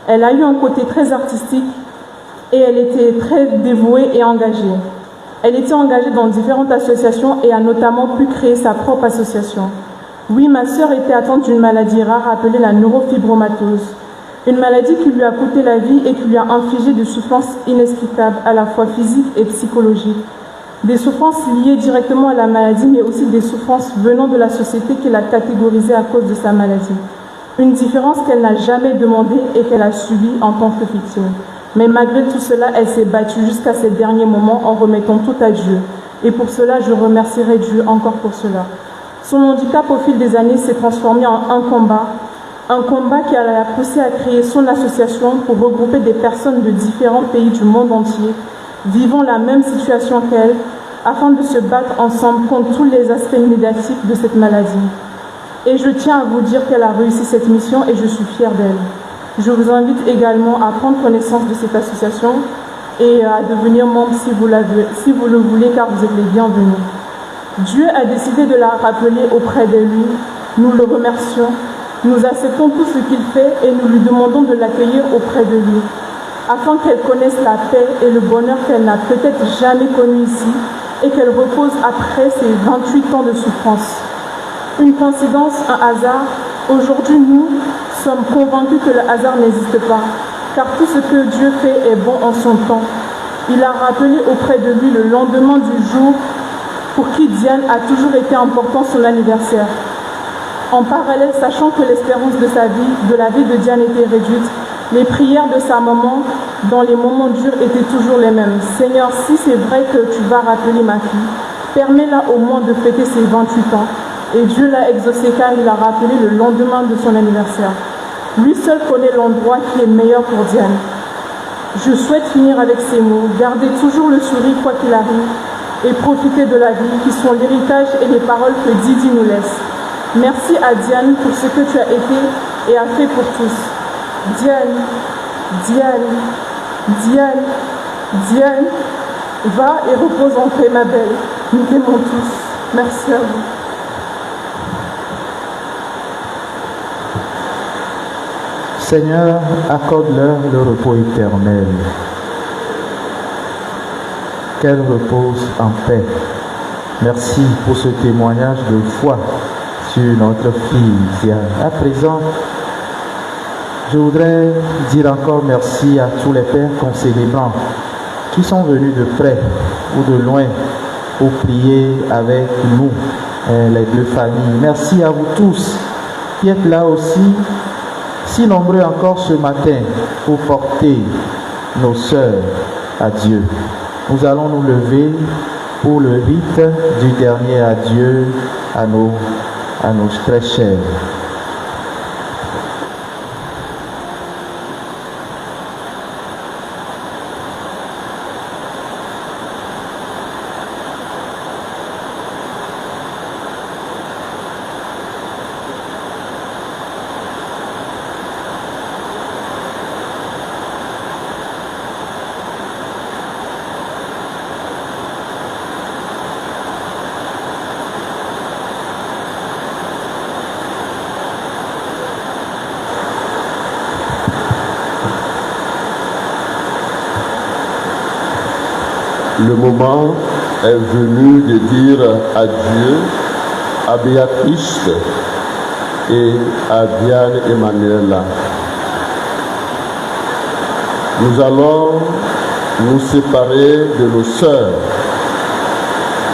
Elle a eu un côté très artistique et elle était très dévouée et engagée. Elle était engagée dans différentes associations et a notamment pu créer sa propre association. Oui, ma sœur était atteinte d'une maladie rare appelée la neurofibromatose. Une maladie qui lui a coûté la vie et qui lui a infligé des souffrances inexplicables, à la fois physiques et psychologiques. Des souffrances liées directement à la maladie, mais aussi des souffrances venant de la société qui l'a catégorisée à cause de sa maladie. Une différence qu'elle n'a jamais demandée et qu'elle a subie en tant que victime. Mais malgré tout cela, elle s'est battue jusqu'à ses derniers moments en remettant tout à Dieu. Et pour cela, je remercierai Dieu encore pour cela. Son handicap au fil des années s'est transformé en un combat qui l'a poussé à créer son association pour regrouper des personnes de différents pays du monde entier, vivant la même situation qu'elle, afin de se battre ensemble contre tous les aspects négatifs de cette maladie. Et je tiens à vous dire qu'elle a réussi cette mission et je suis fière d'elle. Je vous invite également à prendre connaissance de cette association et à devenir membre si vous le voulez, car vous êtes les bienvenus. Dieu a décidé de la rappeler auprès de lui. Nous le remercions. Nous acceptons tout ce qu'il fait et nous lui demandons de l'accueillir auprès de lui, afin qu'elle connaisse la paix et le bonheur qu'elle n'a peut-être jamais connu ici et qu'elle repose après ses 28 ans de souffrance. Une coïncidence, un hasard? Aujourd'hui, nous sommes convaincus que le hasard n'existe pas, car tout ce que Dieu fait est bon en son temps. Il a rappelé auprès de lui le lendemain du jour pour qui Diane a toujours été important son anniversaire. En parallèle, sachant que l'espérance de la vie de Diane était réduite, les prières de sa maman dans les moments durs étaient toujours les mêmes. Seigneur, si c'est vrai que tu vas rappeler ma fille, permets-la au moins de fêter ses 28 ans. Et Dieu l'a exaucé car il a rappelé le lendemain de son anniversaire. Lui seul connaît l'endroit qui est meilleur pour Diane. Je souhaite finir avec ces mots, garder toujours le sourire quoi qu'il arrive et profiter de la vie qui sont l'héritage et les paroles que Didi nous laisse. Merci à Diane pour ce que tu as été et as fait pour tous. Diane, Diane, Diane, Diane, va et repose en paix, ma belle. Nous t'aimons tous. Merci à vous. Seigneur, accorde-leur le repos éternel. Qu'elle repose en paix. Merci pour ce témoignage de foi sur notre fille Diane. À présent, je voudrais dire encore merci à tous les pères concélébrants qui sont venus de près ou de loin pour prier avec nous, les deux familles. Merci à vous tous qui êtes là aussi, si nombreux encore ce matin, pour porter nos sœurs à Dieu. Nous allons nous lever pour le rite du dernier adieu à nos très chers. Le moment est venu de dire adieu à Béatrice et à Diane Emmanuela. Nous allons nous séparer de nos sœurs.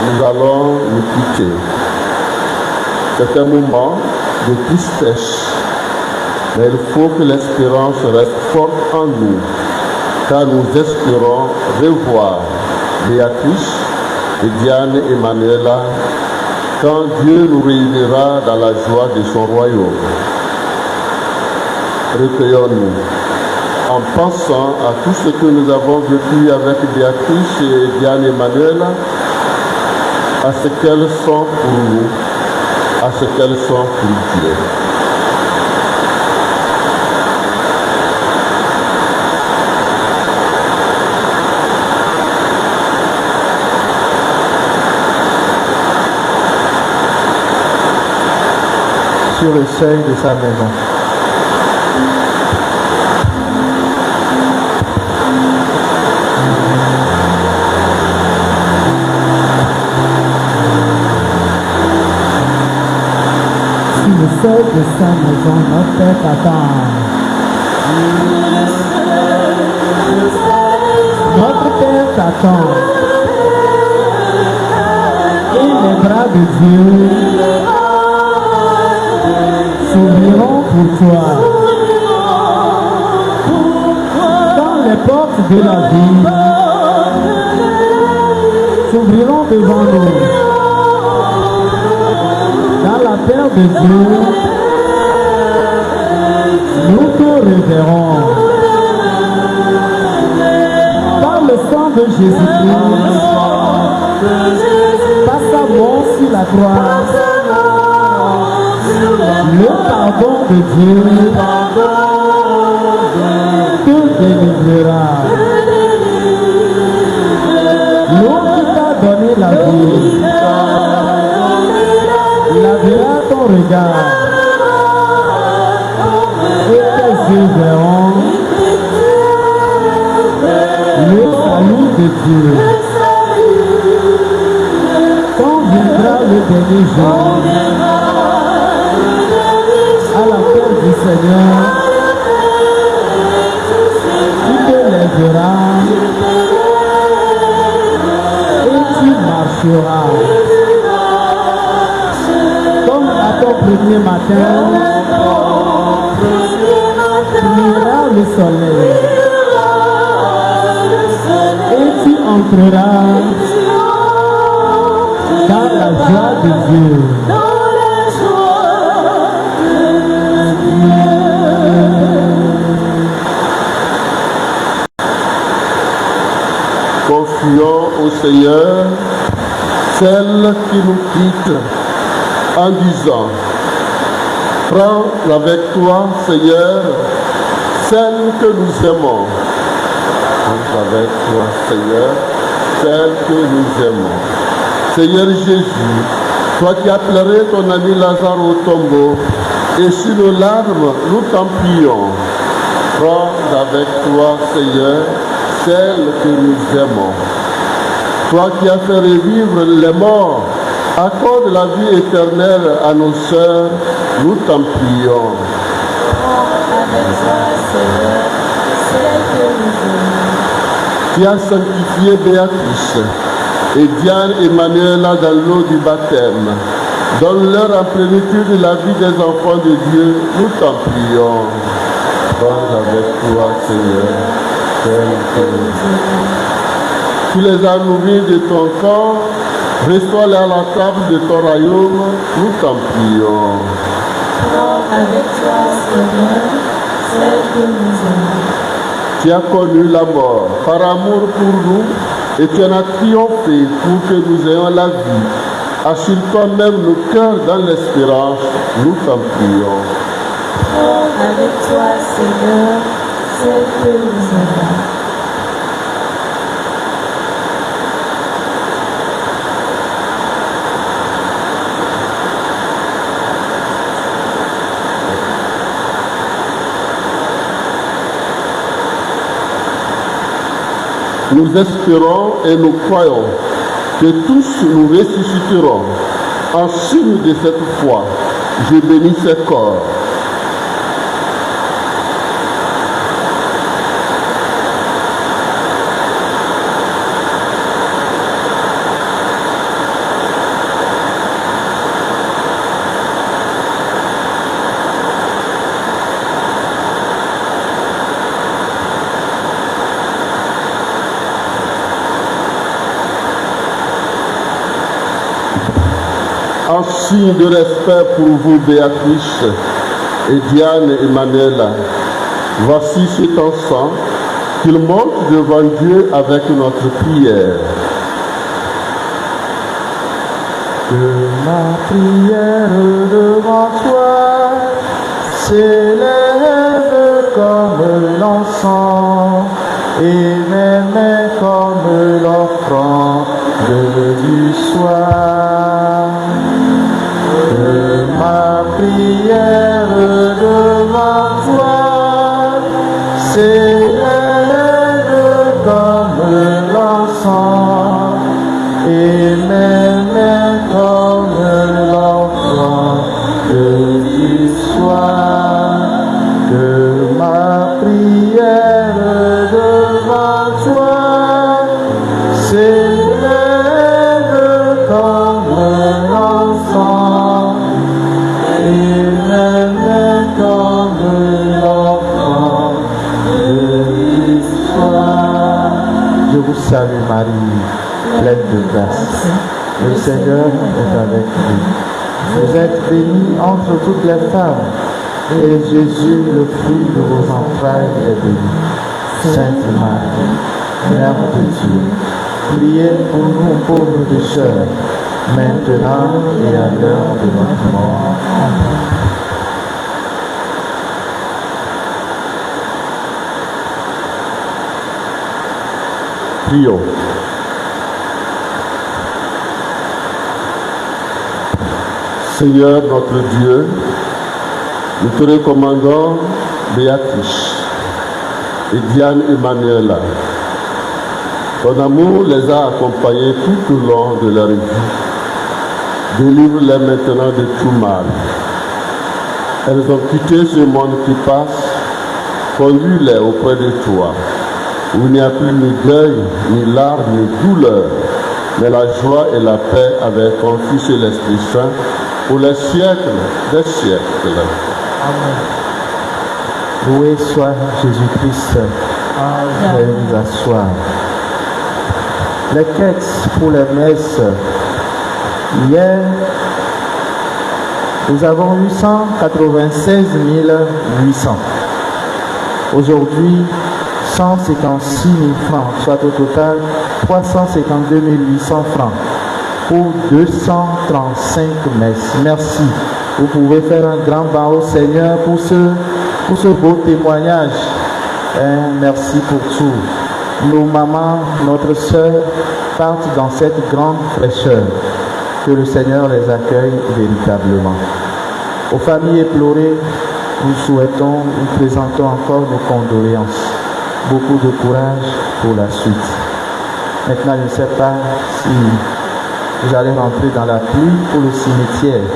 Nous allons nous quitter. C'est un moment de tristesse, mais il faut que l'espérance reste forte en nous, car nous espérons revoir Béatrice et Diane Emmanuela quand Dieu nous réunira dans la joie de son royaume. Recueillons-nous en pensant à tout ce que nous avons vécu avec Béatrice et Diane Emmanuela, à ce qu'elles sont pour nous, à ce qu'elles sont pour Dieu. sur le seuil de sa maison. Sur le seuil de sa maison, notre Père t'attend. Notre Père t'attend. Et les bras de Dieu s'ouvriront pour toi. Dans les portes de la vie s'ouvriront devant nous. Dans la paix de Dieu, nous te reverrons. Par le sang de Jésus-Christ, par sa mort sur la croix, le pardon de Dieu te délivrera. L'homme qui t'a donné la vie lavera ton regard et tes yeux verront le salut de Dieu. Quand viendra le dernier jour, à la paix du Seigneur, tu te lèveras et tu marcheras. Comme à ton premier matin, brillera le soleil et tu entreras dans la joie de Dieu. Confions au Seigneur celle qui nous quitte en disant: prends avec toi, Seigneur, celle que nous aimons. Prends avec toi, Seigneur, celle que nous aimons. Seigneur Jésus, toi qui as pleuré ton ami Lazare au tombeau, et sur nos larmes, nous t'en prions. Prends avec toi, Seigneur, celle que nous aimons. Toi qui as fait revivre les morts, accorde la vie éternelle à nos sœurs, nous t'en prions. Prends avec toi, Seigneur, celle que nous aimons. Tu as sanctifié Béatrice et Diane et Manuela dans l'eau du baptême. Donne-leur en plénitude la vie des enfants de Dieu, nous t'en prions. Prends avec toi, Seigneur, celle que nous aimons. Tu les as nourris de ton corps, restaure-les à la table de ton royaume, nous t'en prions. Prends avec toi, Seigneur, celle que nous aimons. Tu as connu la mort par amour pour nous et tu en as triomphé pour que nous ayons la vie. Assure-toi même nos cœurs dans l'espérance, nous t'en prions. Prends avec toi, Seigneur, celle que nous aimons. Nous espérons et nous croyons que tous nous ressusciterons. En signe de cette foi, je bénis ces corps. En signe de respect pour vous, Béatrice et Diane et Manuela, voici cet enfant qu'il monte devant Dieu avec notre prière. Que ma prière devant toi s'élève comme l'encens et mes mains comme l'offrande du soir. Que ma prière toi, s'élève comme l'enfant, et même comme l'enfant de l'histoire. Je vous salue Marie, pleine de grâce. Le Seigneur est avec vous. Vous êtes bénie entre toutes les femmes, et Jésus, le fruit de vos entrailles, est béni. Sainte Marie, Mère de Dieu, priez pour nous pauvres pécheurs, maintenant et à l'heure de notre mort. Amen. Prions. Seigneur notre Dieu, nous te recommandons Béatrice et Diane Emmanuela. Ton amour les a accompagnés tout au long de leur vie. Délivre-les maintenant de tout mal. Elles ont quitté ce monde qui passe. Conduis-les auprès de toi, où il n'y a plus ni deuil, ni larmes, ni douleur, mais la joie et la paix avec ton Fils et l'Esprit Saint, pour les siècles des siècles. Amen. Loué soit Jésus-Christ. Veuillez vous asseoir. Les quêtes pour les messes. Hier, nous avons eu 196 800. Aujourd'hui, 156 000 francs, soit au total 352 800 francs pour 235 messes. Merci. Vous pouvez faire un grand bas au Seigneur pour ce beau témoignage. Merci pour tout. Nos mamans, notre sœur partent dans cette grande fraîcheur. Que le Seigneur les accueille véritablement. Aux familles éplorées, nous souhaitons, nous présentons encore nos condoléances. Beaucoup de courage pour la suite. Maintenant, je ne sais pas si vous allez rentrer dans la pluie pour le cimetière.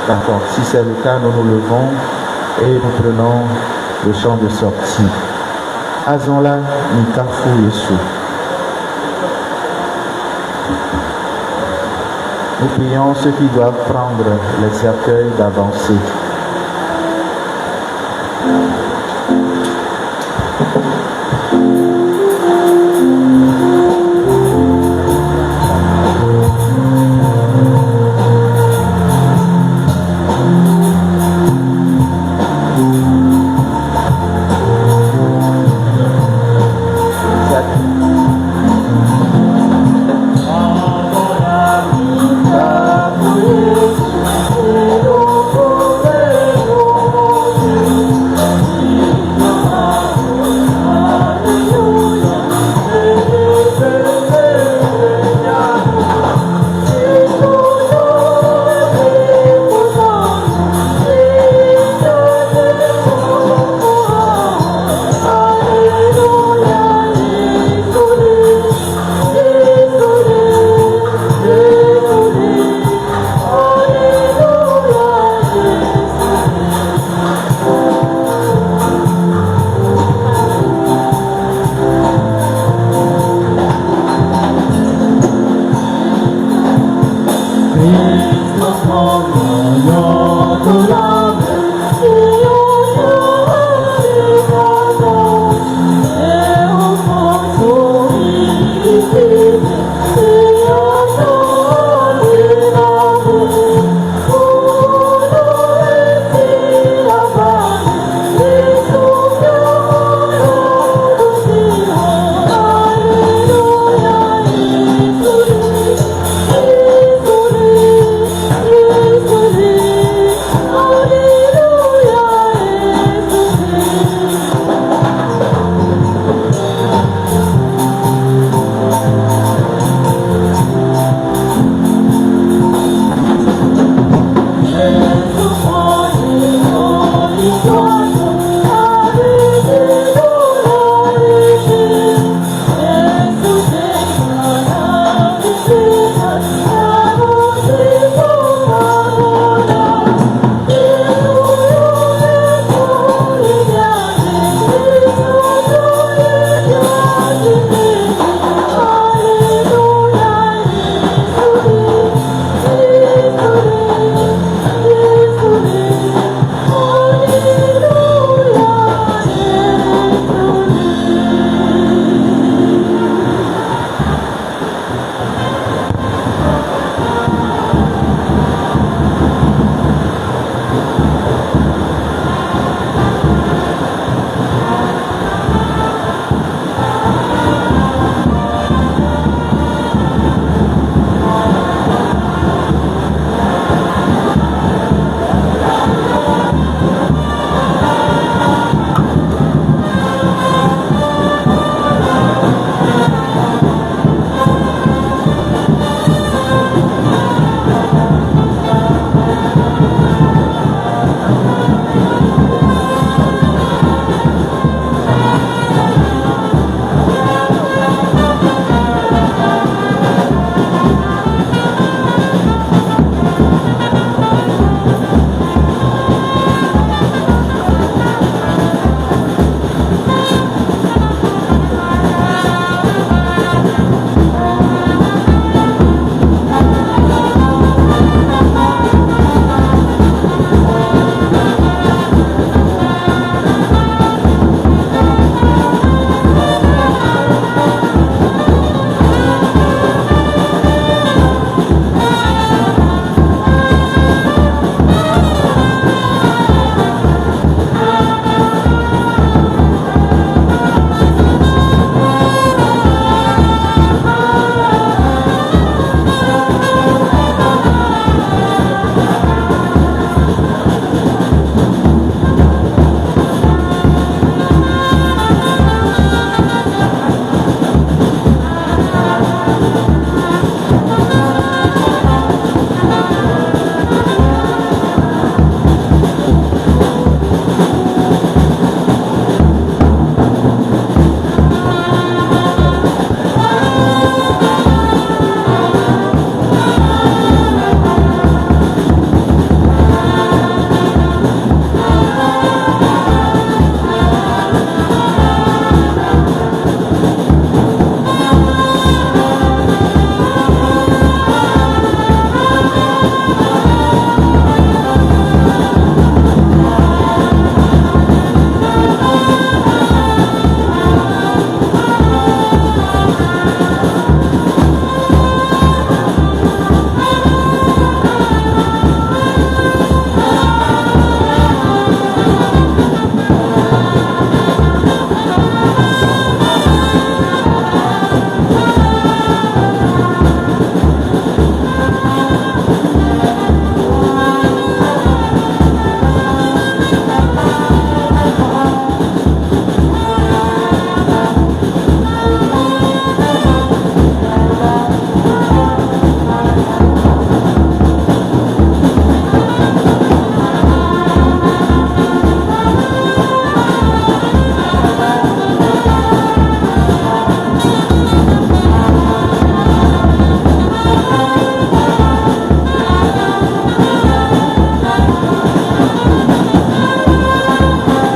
D'accord, si c'est le cas, nous nous levons et nous prenons le chant de sortie. Azonla Nikafu Yesu. Nous prions ceux qui doivent prendre les accueils d'avancer.